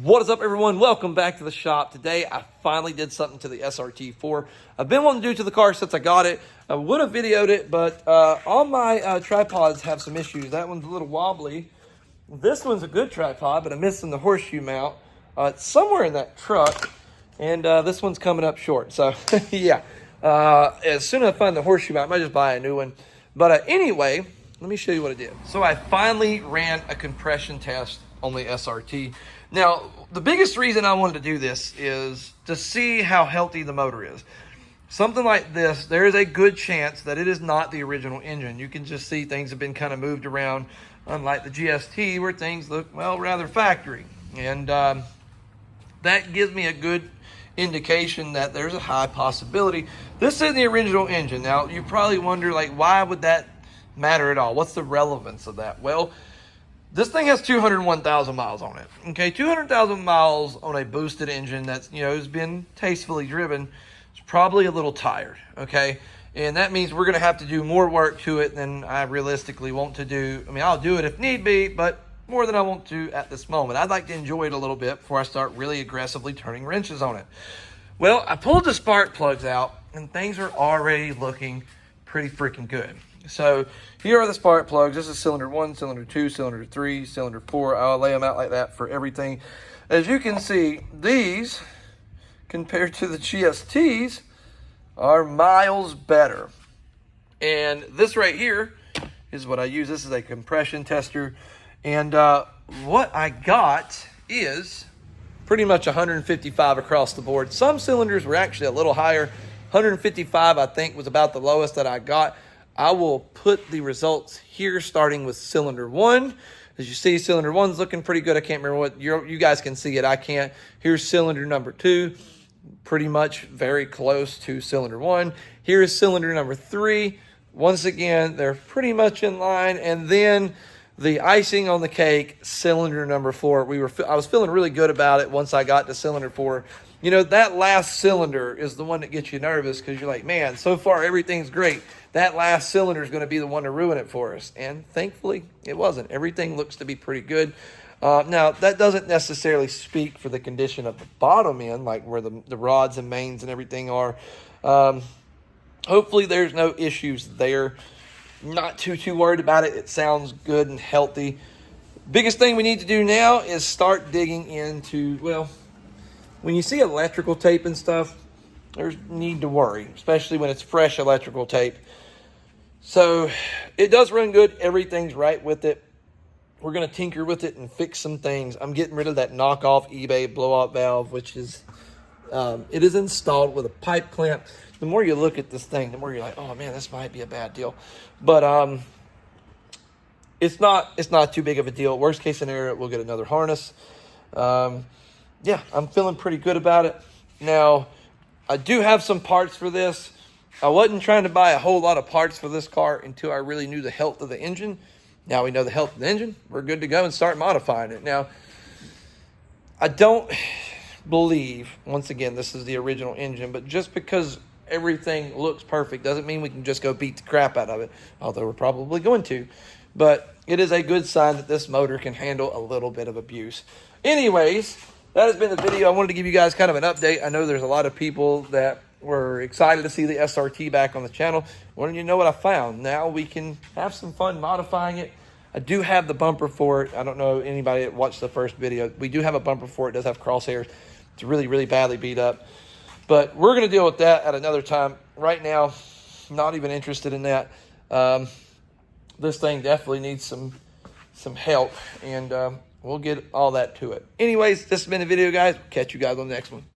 What is up, everyone? Welcome back to the shop. Today, I finally did something to the SRT4. I've been wanting to do to the car since I got it. I would have videoed it, but all my tripods have some issues. That one's a little wobbly. This one's a good tripod, but I'm missing the horseshoe mount. It's somewhere in that truck, and this one's coming up short. So, yeah. As soon as I find the horseshoe mount, I might just buy a new one. But anyway, let me show you what I did. So I finally ran a compression test on the SRT. Now, the biggest reason I wanted to do this is to see how healthy the motor is. Something like this, there is a good chance that it is not the original engine. You can just see things have been kind of moved around, unlike the GST where things look, well, rather factory. And that gives me a good indication that there's a high possibility this is the original engine. Now, you probably wonder, like, why would that matter at all? What's the relevance of that? Well, this thing has 201,000 miles on it. Okay, 200,000 miles on a boosted engine that's, has been tastefully driven. It's probably a little tired, okay? And that means we're going to have to do more work to it than I realistically want to do. I mean, I'll do it if need be, but more than I want to at this moment. I'd like to enjoy it a little bit before I start really aggressively turning wrenches on it. Well, I pulled the spark plugs out, and things are already looking pretty freaking good. So here are the spark plugs. This is cylinder 1, cylinder 2, cylinder 3, cylinder 4. I'll lay them out like that for everything. As you can see, these, compared to the GSTs, are miles better. And this right here is what I use. This is a compression tester. And what I got is pretty much 155 across the board. Some cylinders were actually a little higher. 155, I think, was about the lowest that I got. I will put the results here, starting with cylinder 1. As you see, cylinder 1's looking pretty good. I can't remember what you guys can see it. I can't. Here's cylinder number 2, pretty much very close to cylinder 1. Here's cylinder number 3. Once again, they're pretty much in line. And then the icing on the cake, cylinder number 4. I was feeling really good about it once I got to cylinder 4. That last cylinder is the one that gets you nervous because you're like, man, so far everything's great. That last cylinder is going to be the one to ruin it for us. And thankfully, it wasn't. Everything looks to be pretty good. Now, that doesn't necessarily speak for the condition of the bottom end, like where the rods and mains and everything are. Hopefully, there's no issues there. Not too worried about it. It sounds good and healthy. Biggest thing we need to do now is start digging into, well, when you see electrical tape and stuff, there's need to worry, especially when it's fresh electrical tape. So it does run good. Everything's right with it. We're going to tinker with it and fix some things. I'm getting rid of that knockoff eBay blowout valve, which is, it is installed with a pipe clamp. The more you look at this thing, the more you're like, oh man, this might be a bad deal. But it's not too big of a deal. Worst case scenario, we'll get another harness. Yeah, I'm feeling pretty good about it. Now, I do have some parts for this. I wasn't trying to buy a whole lot of parts for this car until I really knew the health of the engine. Now we know the health of the engine. We're good to go and start modifying it. Now, I don't believe, once again, this is the original engine, but just because everything looks perfect doesn't mean we can just go beat the crap out of it, although we're probably going to. But it is a good sign that this motor can handle a little bit of abuse. Anyways, that has been the video. I wanted to give you guys kind of an update. I know there's a lot of people that were excited to see the SRT back on the channel. Wanted you to know what I found. Now we can have some fun modifying it. I do have the bumper for it. I don't know anybody that watched the first video. We do have a bumper for it. It does have crosshairs. It's really, really badly beat up. But we're going to deal with that at another time. Right now, not even interested in that. This thing definitely needs some help. And we'll get all that to it. Anyways, this has been the video, guys. Catch you guys on the next one.